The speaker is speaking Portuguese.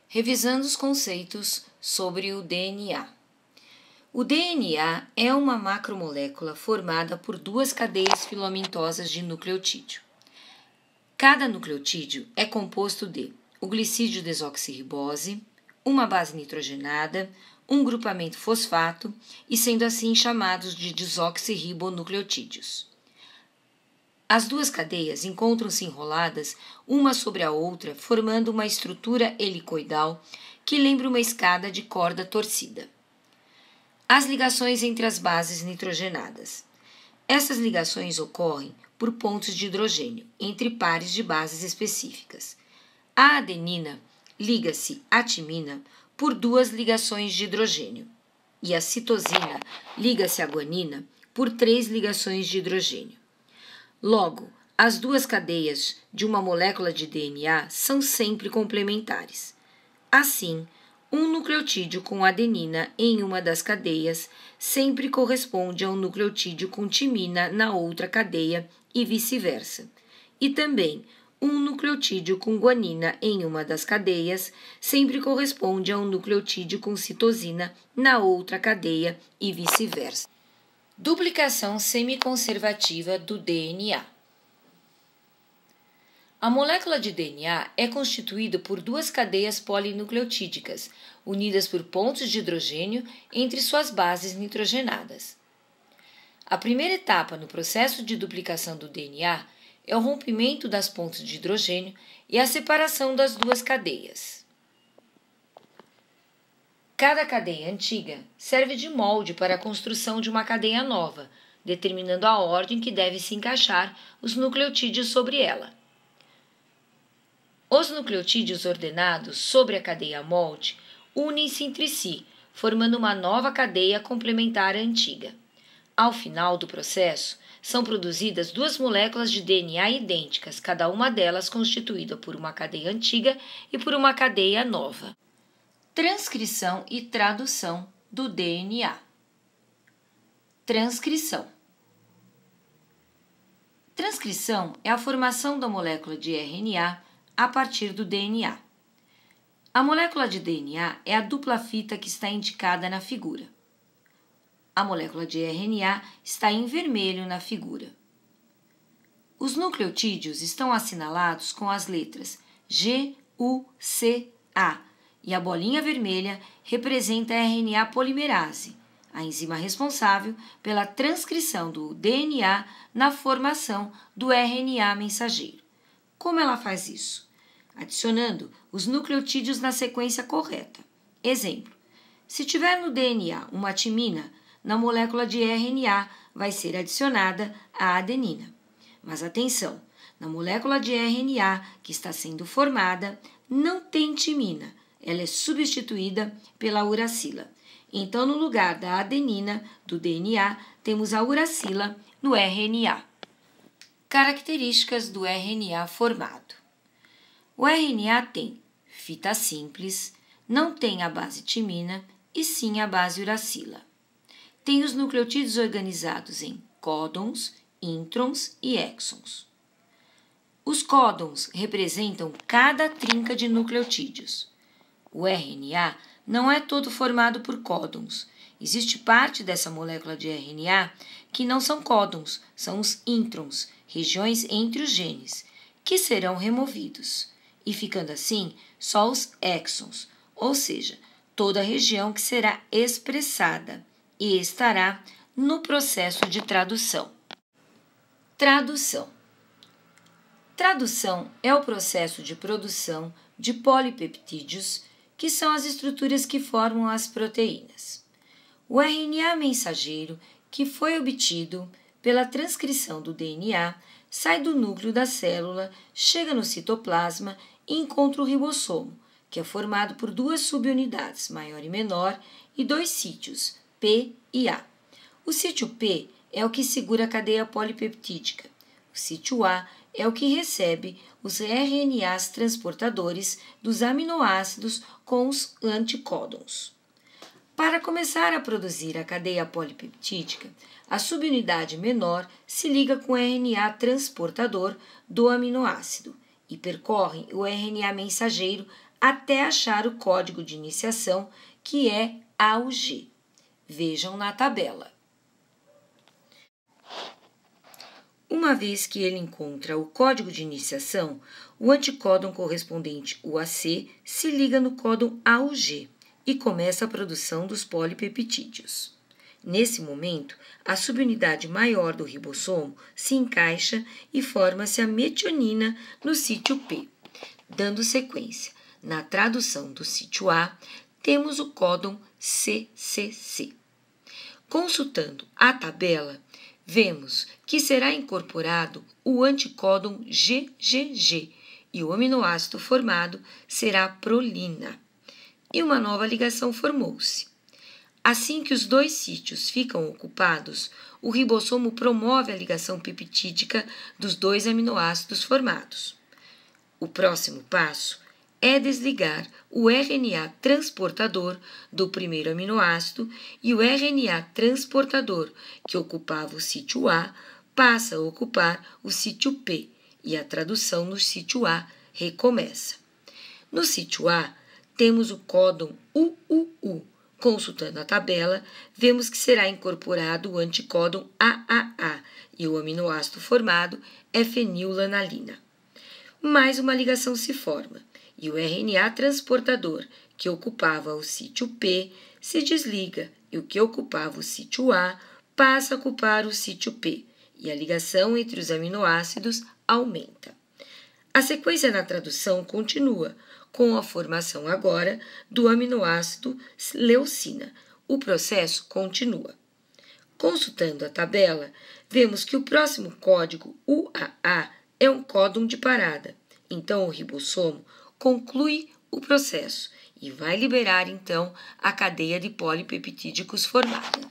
Revisando os conceitos sobre o DNA. O DNA é uma macromolécula formada por duas cadeias filamentosas de nucleotídeo. Cada nucleotídeo é composto de o glicídio desoxirribose, uma base nitrogenada, um grupamento fosfato e sendo assim chamados de desoxirribonucleotídeos. As duas cadeias encontram-se enroladas uma sobre a outra, formando uma estrutura helicoidal que lembra uma escada de corda torcida. As ligações entre as bases nitrogenadas. Essas ligações ocorrem por pontos de hidrogênio entre pares de bases específicas. A adenina liga-se à timina por duas ligações de hidrogênio e a citosina liga-se à guanina por três ligações de hidrogênio. Logo, as duas cadeias de uma molécula de DNA são sempre complementares. Assim, um nucleotídeo com adenina em uma das cadeias sempre corresponde a um nucleotídeo com timina na outra cadeia e vice-versa. E também, um nucleotídeo com guanina em uma das cadeias sempre corresponde a um nucleotídeo com citosina na outra cadeia e vice-versa. Duplicação semiconservativa do DNA. A molécula de DNA é constituída por duas cadeias polinucleotídicas, unidas por pontos de hidrogênio entre suas bases nitrogenadas. A primeira etapa no processo de duplicação do DNA é o rompimento das pontes de hidrogênio e a separação das duas cadeias. Cada cadeia antiga serve de molde para a construção de uma cadeia nova, determinando a ordem que deve se encaixar os nucleotídeos sobre ela. Os nucleotídeos ordenados sobre a cadeia molde unem-se entre si, formando uma nova cadeia complementar à antiga. Ao final do processo, são produzidas duas moléculas de DNA idênticas, cada uma delas constituída por uma cadeia antiga e por uma cadeia nova. Transcrição e tradução do DNA. Transcrição. Transcrição é a formação da molécula de RNA a partir do DNA. A molécula de DNA é a dupla fita que está indicada na figura. A molécula de RNA está em vermelho na figura. Os nucleotídeos estão assinalados com as letras G, U, C, A, e a bolinha vermelha representa a RNA polimerase, a enzima responsável pela transcrição do DNA na formação do RNA mensageiro. Como ela faz isso? Adicionando os nucleotídeos na sequência correta. Exemplo: se tiver no DNA uma timina, na molécula de RNA vai ser adicionada a adenina. Mas atenção, na molécula de RNA que está sendo formada, não tem timina. Ela é substituída pela uracila. Então, no lugar da adenina do DNA, temos a uracila no RNA. Características do RNA formado. O RNA tem fita simples, não tem a base timina e sim a base uracila. Tem os nucleotídeos organizados em códons, introns e exons. Os códons representam cada trinca de nucleotídeos. O RNA não é todo formado por códons. Existe parte dessa molécula de RNA que não são códons, são os introns, regiões entre os genes, que serão removidos, e ficando assim só os exons, ou seja, toda a região que será expressada e estará no processo de tradução. Tradução. Tradução é o processo de produção de polipeptídeos, que são as estruturas que formam as proteínas. O RNA mensageiro, que foi obtido pela transcrição do DNA, sai do núcleo da célula, chega no citoplasma e encontra o ribossomo, que é formado por duas subunidades, maior e menor, e dois sítios, P e A. O sítio P é o que segura a cadeia polipeptídica. O sítio A é o que recebe os RNAs transportadores dos aminoácidos com os anticódons. Para começar a produzir a cadeia polipeptídica, a subunidade menor se liga com o RNA transportador do aminoácido e percorre o RNA mensageiro até achar o código de iniciação, que é AUG. Vejam na tabela. Uma vez que ele encontra o código de iniciação, o anticódon correspondente UAC se liga no códon AUG e começa a produção dos polipeptídeos. Nesse momento, a subunidade maior do ribossomo se encaixa e forma-se a metionina no sítio P. Dando sequência, na tradução do sítio A, temos o códon CCC. Consultando a tabela, vemos que será incorporado o anticódon GGG e o aminoácido formado será prolina. E uma nova ligação formou-se. Assim que os dois sítios ficam ocupados, o ribossomo promove a ligação peptídica dos dois aminoácidos formados. O próximo passo é desligar o RNA transportador do primeiro aminoácido e o RNA transportador que ocupava o sítio A passa a ocupar o sítio P e a tradução no sítio A recomeça. No sítio A, temos o códon UUU. Consultando a tabela, vemos que será incorporado o anticódon AAA e o aminoácido formado é fenilanalina. Mais uma ligação se forma e o RNA transportador que ocupava o sítio P se desliga e o que ocupava o sítio A passa a ocupar o sítio P e a ligação entre os aminoácidos aumenta. A sequência na tradução continua, com a formação agora do aminoácido leucina. O processo continua. Consultando a tabela, vemos que o próximo código UAA é um códon de parada. Então, o ribossomo conclui o processo e vai liberar, então, a cadeia de polipeptídicos formada.